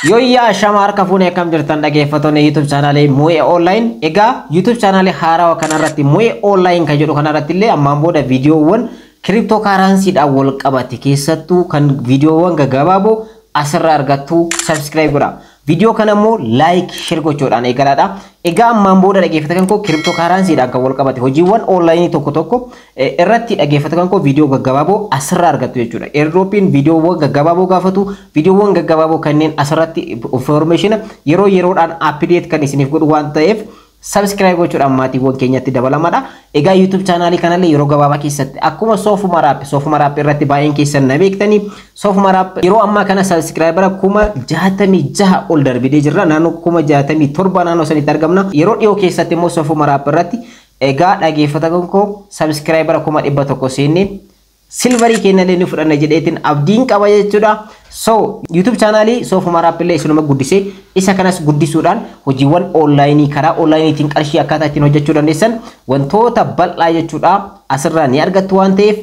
Yoyyaa shamar kafuun akkam jirtan dhaggeeffattoonni YouTube channel Mo'ee Online. Egaa YouTube channel haaraa kanarratti Mo'ee Online kan jedhu kanarratti illee ammaan booda viidiyoowwan cryptocurrency dhaan wal qabate keessattuu kan viidiyoowwan gaggabaaboo asirraa argattu subscribe godhaa. Video kana immoo like share gochuudhaan eegalaadha. Egaa ammaan booda dhaggeeffattoonni koo cryptocurrency dhaan kan wal qabate hojiiwwan online tokko irratti dhaggeeffattoonni koo video gaggabaaboo asirraa argattu jechuudha. Airdropin videoowwan gaggabaaboo gaafatu, videoowwan gaggabaaboo kanneen asirratti information yeroo yeroodhaan update kan isiniif godhu waan ta'eef subscribe gochuudhaan maatiiwwan keenyatti dabalamaadha. Egaa YouTube channel kanallee yeroo gabaabaa keessatti akkuma soofuma raap irratti baay'een keessan na beektanii soofuma raap yeroo ammaa kana subscriber 66,000 ol darbidee jirra. Naannoo 67,000 naannoo sanitti argamna. Yeroo dhiyoo keessatti immoo soofuma raap irratti egaa dhaggeeffattoonni koo subscriber 100,000 seennee silverii kennallee ni fudhanna jedheetiin abdiin qaba jechuudha. So YouTube channel soofuma raap illee isinuma guddisee isa kanas guddisuudhaan hojiiwwan online karaa onlineetiin qarshii akkaataa ittiin hojjechuu dandeessan wantoota bal'aa jechuudha asirraa ni argattu waan ta'eef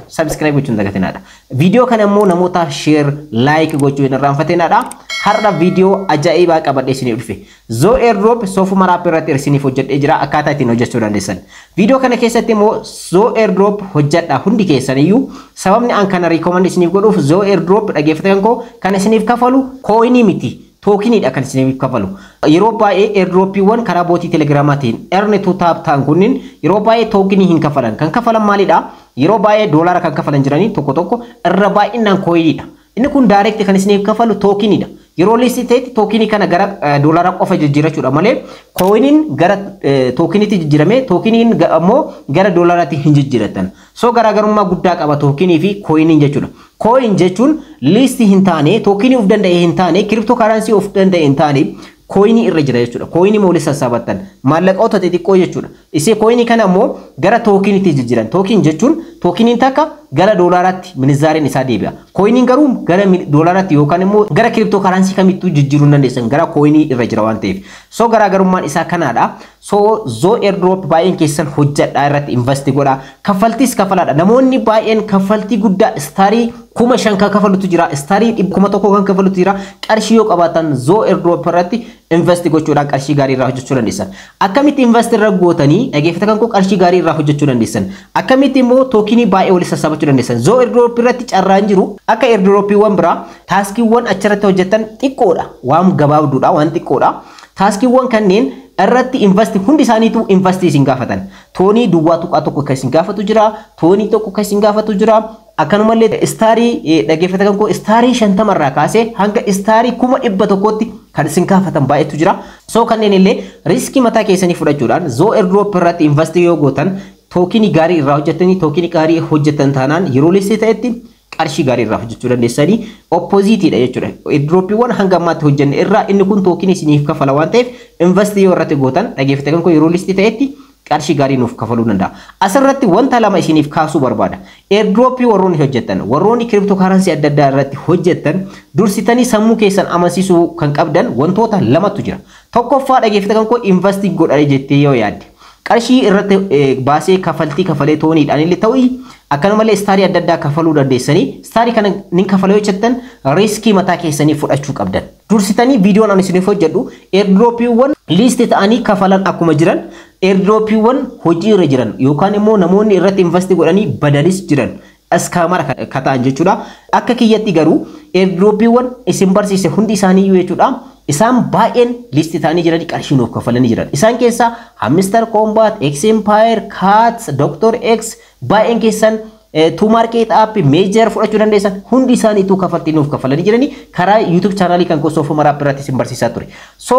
subscribe gochuun dagatinaadha. Video kana immoo namootaaf share like gochuu hin irraanfatinaadha. Har'a video ajaa'ibaa qabadhee isiniif dhufe. Zo airdrop soofuma raap irratti isiniif hojjedhee jira akkaataa ittiin hojjechuu dandeessan. Video kana keessatti immoo zo airdrop hojjedha hundi keessan iyyuu sababni an kana recommend isiniif godhuuf zo airdrop dhaggeeffattoonni koo kan isiniif kafalu coinii miti. Tookiniidha kan isiniif kafalu. Yeroo baay'ee airdropiiwwan karaa bootii telegiraamaatiin earn to tap ta'an kunniin yeroo baay'ee tookinii hin kafalan. Kan kafalan maalidha? Yeroo baay'ee doolaara kan kafalan jiranii tokko irra baay'inaan coiniidha. Inni kun direct kan isiniif kafalu tookiniidha. Yeroo listi ta'etti tookinii kana gara doolaara qofa jijjiirachuudha malee coiniin gara tookiniitti jijjiirame tookiniin ammoo gara doolaaraatti hin jijjiiratan. So garaagarummaa guddaa qaba tookinii fi coiniin jechuudha. Coin jechuun listi hin taane tookinii of danda'e hin taane cryptocurrency of danda'e hin taane coinii irra jira jechuudha. Coinii moolee sassaabattan maallaqoota xixiqqoo jechuudha. Isee coinii kana ammoo gara tookiniitti jijjiiran. Tookin jechuun tookiniin takka gara doolaaraatti minizaariin isaa deebi'a. Coiniin garuu gara doolaaraatti yookaan immoo gara cryptocurrency kamittuu jijjiiruu dandeessan gara coinii irra jira waan ta'eef. So garaagarummaan isaa kanaadha. So zo airdrop baay'een keessan hojjedhaa irratti invest godhaa. Kaffaltiis kafalaadha. Namoonni baay'een kaffaltii guddaa istaarii 5,000 kan kafalutu jira. Istaarii 1,000 kan kafalutu jira. Qarshii yoo qabaatan zo airdrop irratti invest gochuudhaan qarshii gaarii irraa hojjechuu dandeessan. Akkamitti invest irra gootanii dhaggeeffattoonni koo qarshii gaarii irraa hojjechuu dandeessan. Akkamitti immoo tookinii baay'ee walitti sassaabachuu dandeessan. Zo airdrop irratti carraan jiru akka airdropiiwwan biraa taaskiiwwan achirratti hojjetan xiqqoodha. Waan gabaabduudha waan xiqqoodha. Taaskiiwwan kanneen irratti invest hundi isaaniitu invest isin gaafatan. Toonii duwwaa tuqaa tokko kan isin gaafatu jira. Toonii tokko kan isin gaafatu jira. Akkanumallee istaarii dhaggeeffattoonni koo istaarii 50 irraa kaasee hanga istaarii 100,000tti kan isin gaafatan baay'eetu jira. So kanneen illee riskii mataa keessanii fudhachuudhaan zo airdrop irratti invest yoo gootan tookinii gaarii irraa hojjetanii tookinii gaarii hojjetan taanaan yeroo listii ta'etti qarshii gaarii irraa hojjechuu dandeessanii oppositiidha jechuudha. Airdropiiwwan hanga ammaatti hojjenne irraa inni kun tookinii isiniif kafala waan ta'eef invest yoo irratti gootan dhaggeeffattoonni koo yeroo listii ta'etti qarshii gaarii nuuf kafaluu danda'a. Asirratti wanta lama isiniif kaasuu barbaada. Airdropii warroonni hojjetan, warroonni cryptocurrency adda addaa irratti hojjetan dursitanii sammuu keessan amansiisuu kan qabdan wantoota lamatu jira. Tokkoffaa dhaggeeffattoonni koo investing godhaa jettee yoo yaadde qarshii irratti baasee kafaltii kafalee tooniidhaan illee ta'uu akkanumallee istaarii adda addaa kafaluu dandeessanii istaarii kana ni kafalee hojjettan riskii mataa keessanii fudhachuu qabdan. Dursitanii viidiyoon ani isiniif hojjedhu airdropiiwwan listi ta'anii kafalan akkuma jiran airdropiiwwan hojii irra jiran yookaan immoo namoonni irratti invest godhanii badalis jiran askaamara kataan jechuudha. Akka kiyyatti garuu airdropiiwwan isin barsiise hundi isaanii jechuudha. Isaan baay'een listi ta'anii jiran qarshii nuuf kafalanii jiran. Isaan keessaa Hamster Combat, X Empire, Cats, Dr. X baay'een keessan to market app major fudhachuu dandeessan hundi isaaniitu kafaltii nuuf kafalanii jiranii karaa YouTube channel kan koo soofuma raap irratti isin barsiisaa ture. So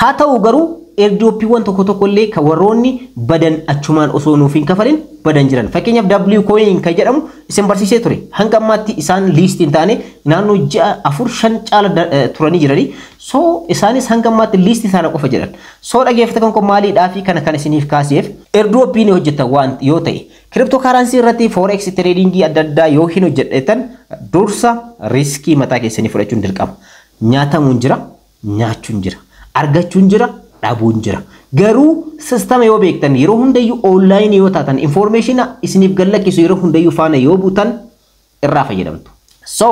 haa ta'u garuu airdropiiwwan tokko illee kan warroonni badan achumaan osoo nuuf hin kafalin badan jiran. Fakkeenyaaf W coin kan jedhamu isin barsiisee ture. Hanga ammaatti isaan list hin taane naannoo 4-5 caala turanii jiranii. So isaanis hanga ammaatti list isaanii qofa jedhan. So dhaggeeffattoonni koo maaliidhaa fi kana kan isiniif kaasiif airdropiin hojjetan waan yoo ta'e cryptocurrency irratti forex trading adda addaa yoo hin hojjetan dursa riskii mataa keessanii fudhachuun dirqama. Nyaatamuun jira, nyaachuun jira, argachuun jira, dhabuun jira. Garuu sistema yoo beektan yeroo hundayyuu online yoo taatan information isiniif gallakkisu yeroo hundayyuu faana yoo buutan irraa fayyadamtu. So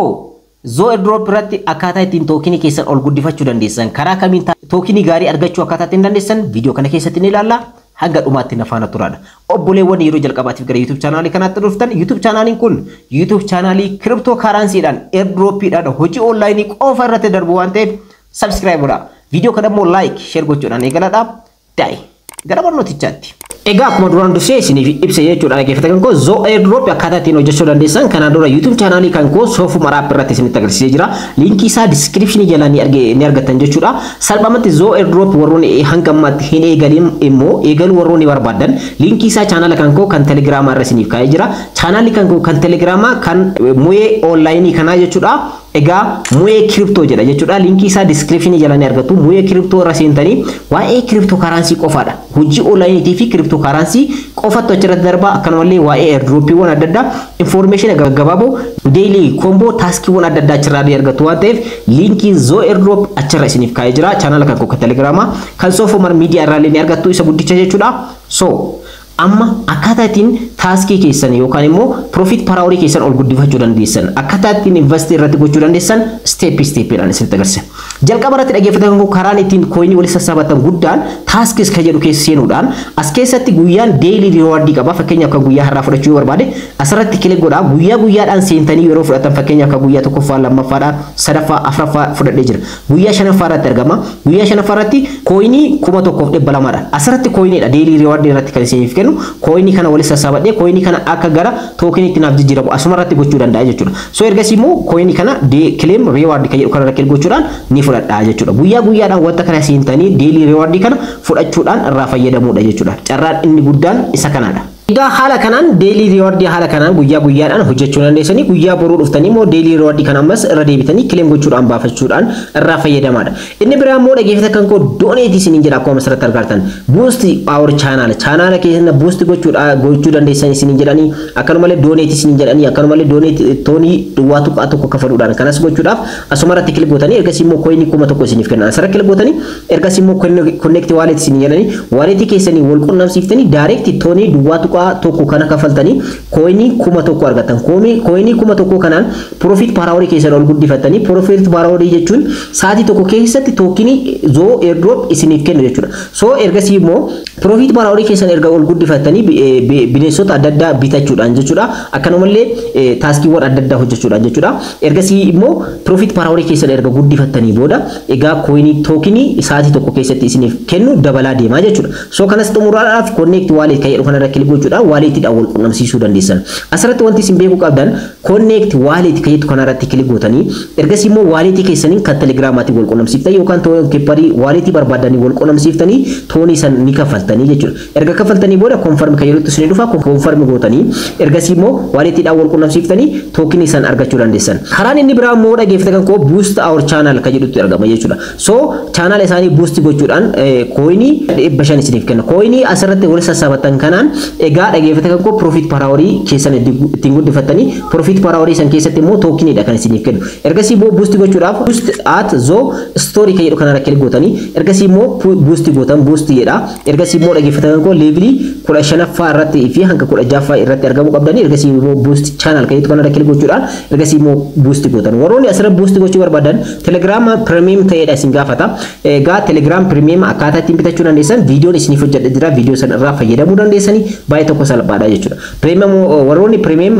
Zo airdrop irratti akkaataa ittiin tookinii keessan ol guddifachuu dandeessan karaa kamiin tookinii gaarii argachuu akkaataa ittiin dandeessan viidiyoo kana keessatti ni ilaalla. Hanga dhumaatti na faana turaadha. Obboleewwan yeroo jalqabaatiif gara YouTube channel kanaatti dhuftan YouTube channel kun YouTube channel cryptocurrency dhaan airdrop dhaan hojii online qofa irratti darbu waan ta'eef subscribe godhaa. Viidiyoo kana immoo like share gochuudhaan eegaladhaa. Dai gara barnootichaatti. Egaa akkuma duraan dursee isiniif ibsa jechuudha dhaggeeffattoota koo Zo airdrop akkaataa ittiin hojjechuu dandeessan kanaan dura YouTube channel kan koo Soofuma App irratti isinitti agarsiisee jira. Linkii isaa description jala ni argattan jechuudha. Salphumatti Zo airdrop warroonni hanga ammaatti hin eegalin immoo eegaluu warroonni barbaadan linkii isaa channel kan koo kan Telegram irra isiniif kaa'ee jira. Channel kan koo kan Telegram kan Mu'ee online kanaa jechuudha. Egaa Mu'ee crypto jedha jechuudha. Linkii isaa description jala ni argattu. Mu'ee crypto irra seentanii waa'ee cryptocurrency qofaadha. Hojii online fi cryptocurrency qofatu achirratti darba. Akkanumallee waa'ee airdropiiwwan adda addaa information gaggabaaboo daily combo taskiiwwan adda addaa achirraa ni argattu waan ta'eef linkii Zo airdrop achirra isiniif kaa'ee jira. Channel kan koo Telegram kan Soofuma Media irraa ni argattu isa guddicha jechuudha. So amma akkaataa ittiin taaskii keessan yookaan immoo profit per hour keessan ol guddifachuu dandeessan akkaataa ittiin invest irratti gochuu dandeessan step dhaan isinitti agarsiisa. Jalqaba irratti dhaggeeffattoota koo karaan ittiin coinii walitti sassaabatan guddaan taaskis kan jedhu keessa seenuudhaan as keessatti guyyaan daily reward qaba. Fakkeenyaaf kan guyyaa har'aa fudhachuu barbaade asirratti kilik godhaa. Guyyaa guyyaadhaan seentanii yeroo fudhatan fakkeenyaaf kan guyyaa tokkoffaa lammaffaadhaan sadaffaa afuraffaa fudhadhee jira. Guyyaa shanaffaa irratti argama. Guyyaa shanaffaa irratti coinii 1200 dha. Asirratti coiniidha daily reward irratti kan isiniif kennu. Coinii kana walitti sassaabadhee coinii kana akka gara tookeniitti naaf jijjiiramu asuma irratti gochuu danda'a jechuudha. So ergasii immoo coinii kana claim reward kan jedhu kana irratti gochuudhaan ni fudhadhaa jechuudha. Guyyaa guyyaadhaan wanta kana seentanii daily reward kana fudhachuudhaan irraa fayyadamuudha jechuudha. Carraan inni guddaan isa kanaadha. Egaa haala kanaan daily reward haala kanaan guyyaa guyyaadhaan hojjechuu dandeessanii guyyaa boruu dhuftanii immoo daily reward kana ammas irra deebitanii claim gochuudhaan baafachuudhaan irraa fayyadamaadha. Inni biraa immoo dhaggeeffata kan koo donate isiniin jedha akkuma asirratti argattan boost our channel keessa boost gochuu dandeessan isiniin jedhanii akkanumallee donate isiniin jedhanii akkanumallee donate toonii duwwaa tokko kafaluudhaan kanas gochuudhaaf asuma irratti kilik gootanii ergasii immoo coinii 1000 isiniif kennan asirra kilik gootanii ergasii immoo connect wallet isiniin jedhanii wallet keessanii wal qunnamsiiftanii direct toonii duwwaa tokko kana kafaltanii coinii 1000 argatan. Coinii 1000 kanaan profit per hour keessan ol guddifatanii profit per hour jechuun sa'aatii tokko keessatti tookinii Zo airdrop isiniif kennu jechuudha. So ergasii immoo profit per hour keessan erga ol guddifatanii bineensota adda addaa bitachuudhaan jechuudha. Akkanumallee taaskiiwwan adda addaa hojjechuudhaan jechuudha. Ergasii immoo profit per hour keessan erga guddifatanii booda egaa coinii tookinii sa'aatii tokko keessatti isiniif kennu dabalaa deemaa jechuudha. So kanas xumuraadhaaf connect wallet kan jedhu kanarra kilik gochuudhaan wallet dhaan wal qunnamsiisuu dandeessan. Asirratti wanti isin beekuu qabdan connect wallet kan jedhu kanarratti kilik gootanii ergasii immoo wallet keessaniin kan Telegramaatiin wal qunnamsiiftan yookaan toon keparii wallet barbaadanii wal qunnamsiiftanii toonii san ni kafaltanii jechuudha. Erga kafaltanii booda confirm kan jedhutti isin dhufa confirm gootanii ergasii immoo wallet dhaan wal qunnamsiiftanii tookinii san argachuu dandeessan. Karaan inni biraa immoo dhaggeeffata kan koo boost our channel kan jedhutti argama jechuudha. So channel isaanii boost gochuudhaan coinii 500 isiniif kenna. Coinii asirratti wal sassaabatan kanaan egaa dhaggeeffata kan koo profit per hour keessan ittiin guddifatanii profit per hour san keessatti immoo tookiniidha kan isiniif kennu. Ergasii immoo boost gochuudhaaf boost at Zo story kan jedhu kanarra kilik gootanii ergasii immoo boost gootan boost jedha. Ergasii immoo dhaggeeffata kan koo levelii 15ffaa irratti fi hanga 16ffaa irratti argamuu qabdanii ergasii immoo boost channel kan jedhu kanarra kilik gochuudhaan ergasii immoo boost gootan. Warroonni asirratti boost gochuu barbaadan Telegram premium ta'eedha isin gaafata. Egaa Telegram premium akkaataa ittiin bitachuu dandeessan viidiyoon isiniif hojjedhe jira. Viidiyoo sana irraa fayyadamuu dandeessanii baay'ee tokko salphaadha jechuudha. Premium warroonni premium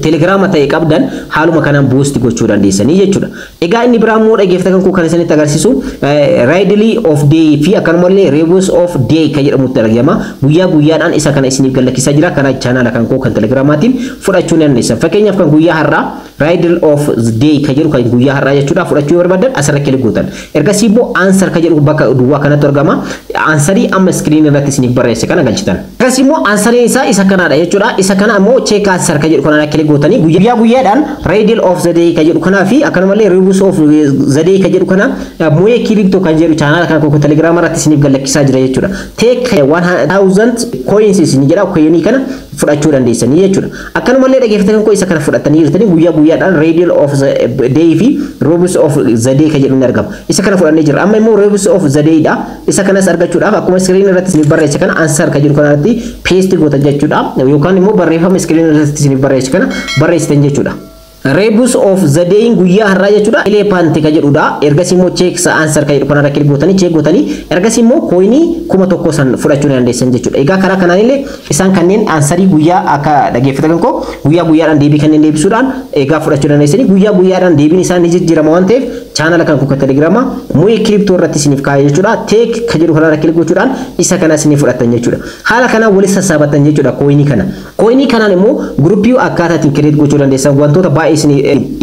Telegram ta'e qabdan haaluma kanaan boost gochuu dandeessanii jechuudha. Egaa inni biraa immoo dhaggeeffata kan koo kan isinitti agarsiisu Ridley of Day fi akkanumallee Rebus of Day kan jedhamutti argama. Guyyaa guyyaadhaan isa kana isiniif galakkisaa jira. Kana channel kan koo kan Telegramaatiin fudhachuu dandeessan. Fakkeenyaaf kan guyyaa har'aa Ridley of Day kan jedhu kan guyyaa har'aa jechuudha fudhachuu barbaadan asirra kilik gootan. Ergasii immoo answer kan jedhu bakka duwwaa kanatti argama. Ansarii amma screen irratti isiniif barreesse kana galchitan. Ergasii immoo ansariin isaa isa kanaadha jechuudha. Isa kana immoo check answer kan jedhu kanarra kilik gootanii guyyaa guyyaadhaan Ridley of the Day kan jedhu kanaa fi akkanumallee Rebus of the Day kan jedhu kana Mu'ee crypto kan jedhu channel kan koo Telegram irratti isiniif galakkisaa jira jechuudha. Take 1000 coins isin jedha coinii kana fudhachuu dandeessanii jechuudha. Akkanumallee dhaggeeffata kan koo isa kana fudhatanii jirtanii guyyaa guyyaadhaan Ridley of the Day fi Rebus of the Day kan jedhu ni argama. Isa kana fudhannee jira. Amma immoo Rebus of the Day dha. Isa kanas argachuudhaaf akkuma screen irratti isiniif barreesse kana answer kan jedhu kanarratti paste gootan jechuudha. Yookaan immoo barreeffama screen irratti isiniif barreesse kana barreessitan jechuudha. Rebus of the day guyyaa har'aa jechuudha. Elephant ka jedhudha. Ergasii immoo check answer ka jedhu kanarra kilik gootanii check gootanii ergasii immoo coinii 1000 san fudhachuu dandeessan jechuudha. Egaa karaa kanaan illee isaan kanneen ansarii guyyaa akka dhageeffatan koo guyyaadhaan deebii kanneen deebisuudhaan egaa fudhachuu dandeessanii guyyaadhaan deebiin isaan ni jijjiirama waan ta'eef channel kan kuka Telegrama Mo'e crypto irratti isiniif kaa'ee jechuudha. Take ka jedhu kanarra kilik gochuudhaan isa kana isiniif fudhatan jechuudha. Haala kanaan walitti sassaabatan jechuudha coinii kana. Coinii kanaan immoo groupii akkaataatiin create gochuu dandeessan wantoota baay'ee isin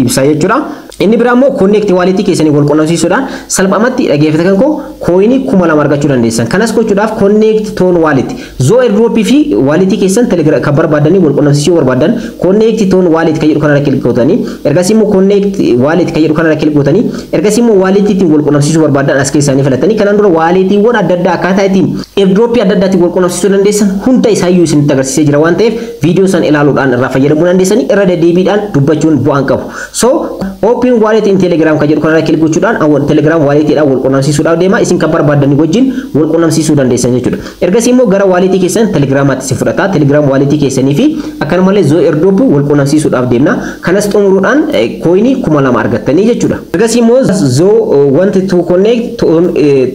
ibsa jechuudha. Inni biraa immoo connect wallet keessanii wal qunnamsiisuudhaan salphamatti dhageeffatan koo coinii 2000 argachuu dandeessan. Kanas gochuudhaaf connect ton wallet zo airdrop fi wallet keessan Telegram kan barbaadanii wal qunnamsiisuu barbaadan connect ton wallet ka jedhu kanarra kilik gootanii ergasii immoo connect wallet ka jedhu kanarra kilik gootanii ergasii immoo wallet ittiin wal qunnamsiisuu barbaadan as keessanii filatanii kanaan dura walletiiwwan adda addaa akkaataa ittiin airdrop adda addaatiin wal qunnamsiisuu dandeessan hunda isaayyuu isinitti agarsiisee jira waan ta'eef viidiyoo san ilaaluudhaan irraa fayyadamuu dandeessanii irra deddeebiidhaan dubbachuun bu'aan qabu. So open wallet in Telegram ka jedhu kanarra kilik gochuudhaan Telegram walletidhaan wal qunnamsiisuudhaaf deema isin kan barbaadanii wajjin wal qunnamsiisuu dandeessan jechuudha. Ergasii immoo gara wallet keessan Telegramaatti isin fudhata. Telegram wallet keessanii fi akkanumallee zo airdrop wal qunnamsiisuudhaaf deemna. Kanas xumuruudhaan coinii 2000 argattanii jechuudha. Ergasii immoo zo want to connect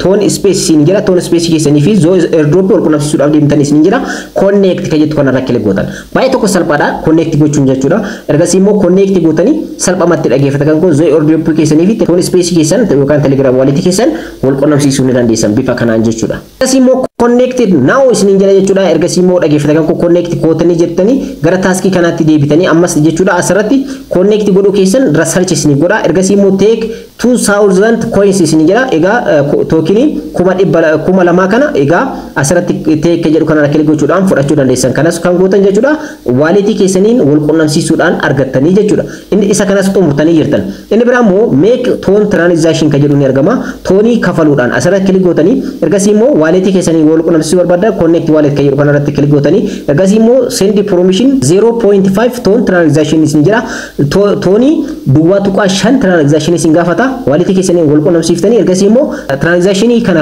ton space isin jira ton space keessanii fi zo airdrop wal qunnamsiisuudhaaf deemtanii isin jira connect ka jedhu kanarra kilik gootan. Baay'ee tokko salphaadha connect gochuun jechuudha. Ergasii immoo connect gootanii salphamatti dhageeffatan koo zo airdrop keessanii fi ton space keessan yookaan Telegram wallet keessan wal qunnamsiisuu ni dandeessan bifa kanaan jechuudha. Ergasii immoo connected now isiniin jira jechuudha. Ergasii immoo dhageeffatan koo connect gootanii jettanii gara taaskii kanaatti deebitanii ammas jechuudha asirratti connect godhuu keessan research isiniif godha. Ergasii immoo take 2000 coins isiniin jira. Egaa tookinii 200 kana egaa asirratti take jedhu kanarra kilik gochuudhaan fudhachuu dandeessan. Kanas kan gootan jechuudha wallet keessaniin wal qunnamsiisuudhaan argattanii jechuudha. Inni isa kanas xumurtanii jirtan. Inni biraa immoo make ton transaction ka jedhu ni argama. Tonii kafaluudhaan asirratti kilik gootanii ergasii immoo wallet keessanii wal qunnamsiisuu barbaaddan connect wallet ka jedhu kanarratti kilik gootanii ergasii immoo send permission 0.5 ton transaction isin jira. Tonii duwwaa tuqaa 5 transaction isin gaafata. Wallet keessanii wal qunnamsiiftanii ergasii immoo transaction kana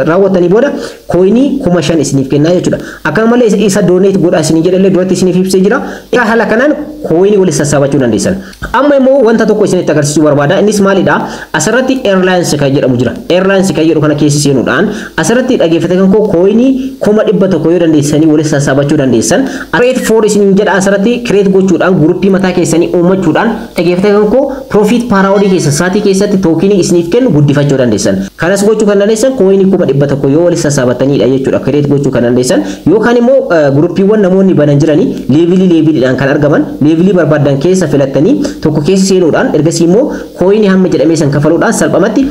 raawwatanii booda coinii 5000 isiniif kenna jechuudha. Akkanumallee isa donate godha isin jedhalee duratti isiniif ibsee jira. Egaa haala kanaan coinii walitti sassaabachuu dandeessan. Amma immoo wanta tokko isinitti agarsiisuu barbaada. Innis maalidha? Asirratti airlines kan jedhamu jira. Airlines kan jedhu kana keessa seenuudhaan asirratti dhageeffatan koo coinii 100 yoo dandeessanii walitti sassaabachuu dandeessan. Create for isin jedha asirratti create gochuudhaan groupii mataa keessanii uummachuudhaan dhageeffatan koo profit per hour keessa saatii keessatti tookinii isiniif kennu guddifachuu dandeessan. Kanas gochuu kan dandeessan coinii 100 yoo walitti sassaabataniidha jechuudha. Create gochuu kan dandeessan yookaan immoo groupiiwwan namoonni banan jiranii levelidhaan kan argaman levelii barbaadan keessa filattanii tokko keessa seenuudhaan ergasii immoo coinii hamma jedhamee san kafaluudhaan salphamatti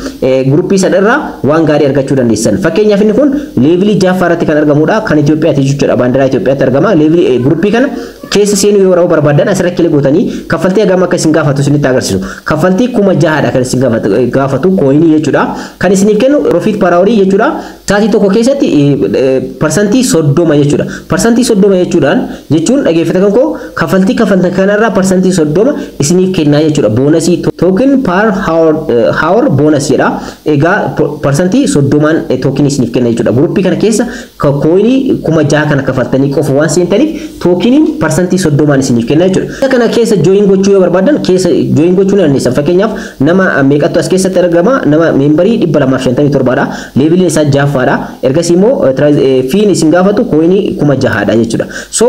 groupii san irraa waan gaarii argachuu dandeessan. Fakkeenyaaf inni kun levelii 6 irratti kan argamudha. Kan Itoophiyaati jechuudha. Baandiraa Itoophiyaatti argama. Levelii groupii kana keessa seenuu yoo raawuu barbaadan asirratti kilik gootanii kaffaltii hagam akka isin gaafatu isinitti agarsiisu. Kaffaltii 6000 kan isin gaafatu coinii jechuudha. Kan isiniif kennu profit per hour jechuudha. Saatii tokko keessatti percentii 30 jechuudha. Percentii 30 jechuun dhageeffatan koo kaffaltii kafaltan kanarraa percentii 30 isiniif kenna jechuudha. Boonasii token per hour bonus jedha. Egaa percentii 30 token isiniif kenna jechuudha. Groupii kana keessa coinii 6000 kana kaffaltanii qofa waan seentaniif tokeniin percentii 30 isiniif kenna jechuudha. Kana keessa join gochuu yoo barbaadan keessa join gochuu ni dandeessan. Fakkeenyaaf nama meeqatu as keessatti argama? Nama membarii 257 dha. Levelii isaa 6ffaadha. Ergasii immoo fiin isin gaafatu coinii 6000 dha jechuudha. So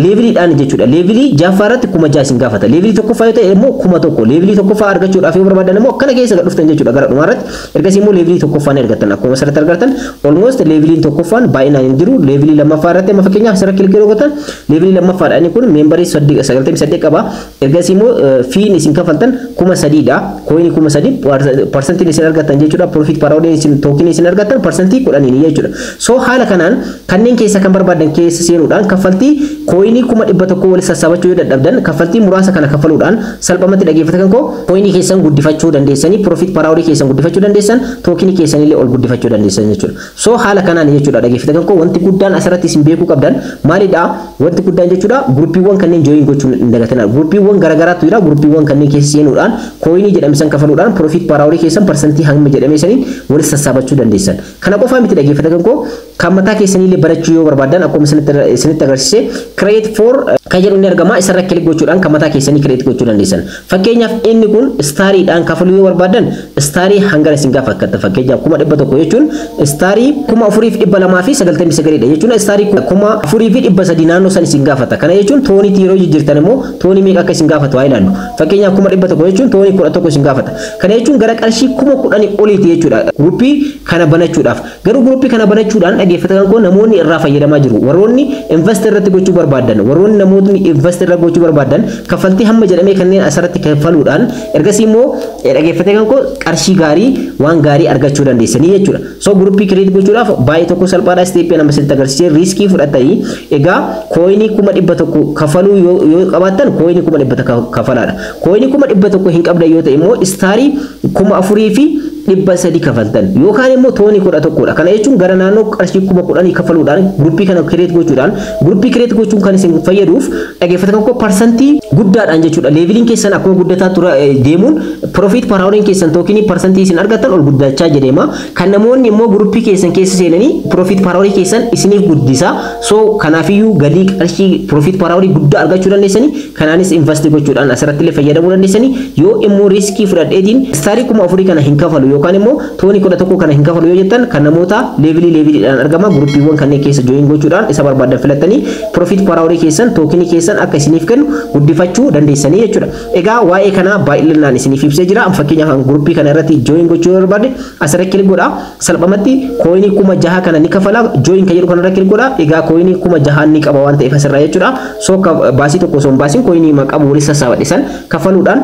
leveliidhaan jechuudha. Levelii 6ffaa irratti 6000 isin gaafata. Levelii tokkoffaa yoo ta'e immoo 1000. Levelii tokkoffaa argachuudhaaf yoo barbaadan immoo kana keessa gad dhuftan jechuudha gara dhumaarratti. Ergasii immoo levelii tokkoffaan argattan akkuma asirratti argattan almost leveliin tokkoffaan baay'inaan hin jiru. Levelii lammaffaa irratti amma fakkeenyaaf asirratti kilik gootan levelii lammaffaadha. Inni kun membarii 98 qaba. Ergasii immoo fiin isin kafaltan 3000 dha. Coinii 3000 percentiin isin argattan jechuudha. Profit per hour isin token isin argattan percentii 10 jechuudha. So haala kanaan kanneen keessa kan barbaadan keessa seenuudhaan kaffaltii coinii 100 walitti sassaabachuu yoo dadhabdan kaffaltii muraasa kana kafaluudhaan salphamatti dhageeffatan koo coinii keessan guddifachuu dandeessanii profit per hour keessan guddifachuu dandeessan tokenii keessan illee ol guddifachuu dandeessan jechuudha. So haala kanaan jechuudha dhageeffatan koo wanti guddaan asirratti isin beekuu qabdan maalidha? Wanti guddaan jechuudha grupiiwwan kanneen join gochuun hin dagatinaa. Grupiiwwan garagaraatu jira. Grupiiwwan kanneen keessa seenuudhaan coinii jedhamisan kafaluudhaan profit per hour keessan percentii hanga jedhamesaniin walitti sassaabachuu dandeessan. Kana qofaa miti dhageeffatan koo kan mataa keessanii illee barachuu yoo barbaadan akkuma isinitti agarsiise create for kan jedhu ni argama isarra kilik gochuudhaan kan mataa keessanii create gochuu dandeessan. Fakkeenyaaf inni kun staariidhaan kafaluu yoo barbaadan staarii hangana isin gaafa akka fakkeenyaaf 1,100 jechuun staarii 4,299 dha jechuun staarii 4,300 naannoo san isin gaafata. Kana jechuun toonii yeroo jijjiirtan immoo toonii meeqa akka isin gaafatu haa ilaallu. Fakkeenyaaf 1,100 jechuun toonii 11 isin gaafata. Kana jechuun gara qarshii 10,000 oliiti jechuudha. Gruppii kana banachuudhaaf. Garuu gruppii kana banachuudhaan dhaggeeffatan koo namoonni irraa fayyadamaa jiru. Warroonni invest irratti gochuu barbaadan, warroonni namoonni invest irra gochuu barbaadan kaffaltii hamma jedhamee kanneen asirratti kaffaluudhaan ergasii immoo dhaggeeffatan koo qarshii gaarii waan gaarii argachuu dandeessanii jechuudha. So gruppii create gochuudhaaf baay'ee tokko salphaadha. Step nama sitti agarsiisee riskii fudhatanii egaa coinii 1,100 kaffaluu yoo qabaattan coinii 1,100 kaffalaadha. Coinii 1,100 hin qabdan yoo ta'e immoo staarii 4,000 fi 300 kafaltan yookaan immoo toonii 11 dha. Kana jechuun gara naannoo qarshii 10,000 kaffaluudhaan gruppii kana create gochuudhaan gruppii create gochuun kan isin fayyaduuf dhaggeeffatan koo parsantii guddaadhaan jechuudha. Leeveliin keessan akkuma guddataa tura deemuun profit per hour keessan tookinii parsantii isin argattan ol guddachaa jedhema. Kan namoonni immoo gruppii keessan keessa seenanii profit per hour keessan isiniif guddisa. So kanaafiyyuu galii qarshii profit per hour guddaa argachuu dandeessanii kanaanis invest gochuudhaan asirratti illee fayyadamuu dandeessanii. Yoo immoo riskii fudhadheetiin staarii 4,000 kana hin kaffalu yookaan immoo toonii 11 kana hin kaffalu yoo jettan kan namoota leeveliidhaan argama gruppiiwwan kanneen keessa join gochuudhaan isa barbaadan filatanii profit per hour keessan tookinii keessan akka isiniif kennu guddifachuu dandeessanii jechuudha. Egaa waa'ee kana baay'inaan isiniif ibsee jira. Fakkeenyaaf gruppii kana irratti join gochuu barbaade asirratti kilik godhaa. Salphumatti coinii 6,000 kana ni kaffala. Join kan jedhu kana irratti kilik godhaa. Egaa coinii 6,000 ni qaba waan ta'eef asirraa jechuudha. So baasii tokko osoo hin baasiin coinii maqaa waliin sassaabadhisan kaffaluudhaan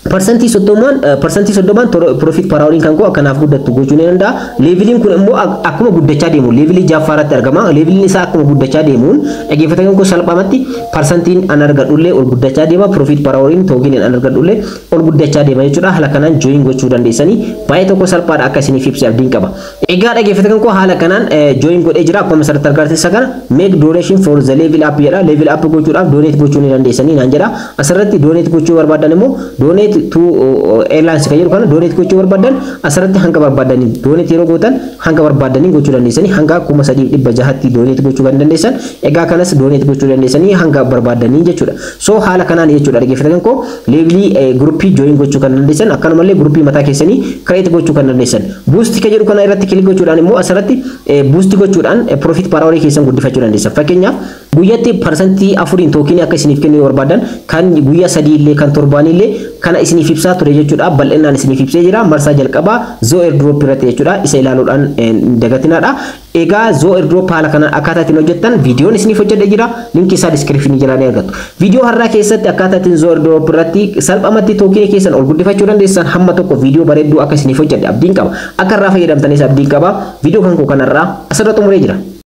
persentii 30 profit per hour kan koo akkanaaf guddattu gochuu ni danda'a. Leeveliin kun immoo akkuma guddachaa deemu leevelii jaffaarratti argama. Leeveliin isaa akkuma guddachaa deemuun dhaggeeffatan koo salphumatti persentiin an argadhullee ol guddachaa deema. Profit per hour tookiniin an argadhullee ol guddachaa deema jechuudha. Haala kanaan join gochuu dandeessanii baay'ee tokko salphaadha akka isiniif ibsee abdiin qaba. Egaa dhaggeeffatan koo haala kanaan join godhee jira. Akkuma asirratti agarsiisa kana make donation for the level up jedha. Level up gochuudhaaf donate gochuu ni dandeessanii naan jedha. Asirratti donate gochuu barbaadan immoo donate to airlines kan jedhu kana donate gochuu barbaadan asirratti hanga barbaadanii donate yeroo gootan hanga barbaadanii gochuu dandeessanii hanga 3,600 donate gochuu kan dandeessan. Egaa kanas donate gochuu dandeessanii hanga barbaadanii jechuudha. So haala kanaan jechuudha dhaggeeffatan koo levelii gruppii join gochuu kan dandeessan akkanumallee gruppii mataa keessanii create gochuu kan dandeessan. Boost kan jedhu kana irratti kilik gochuudhaan immoo asirratti boost gochuudhaan profit per hour keessan guddifachuu dandeessan. Fakkeenyaaf guyyatti persentii 4 tookinii akka isiniif kennu barbaaddan kan guyyaa 3 illee kan torbaan illee kana isiniif ibsaa ture jechuudha. Bal'inaan isiniif ibsee jira. Marsaa jalqabaa Zoo Airdrop irratti jechuudha. Isa ilaaluudhaan dagatinaadha. Egaa Zoo Airdrop haala kana akkaataa ittiin hojjettan viidiyoon isiniif hojjedhee jira. Linkii isaa description jalaa ni argattu. Viidiyoo har'aa keessatti akkaataa ittiin Zoo Airdrop irratti salphumatti tookinii keessan ol guddifachuu dandeessan hamma tokko viidiyoo bareedduu akka isiniif hojjedhe abdiin qaba. Akka irraa fayyadamtanis abdiin qaba. Viidiyoo kan koo kanarraa asirra xumuree jira.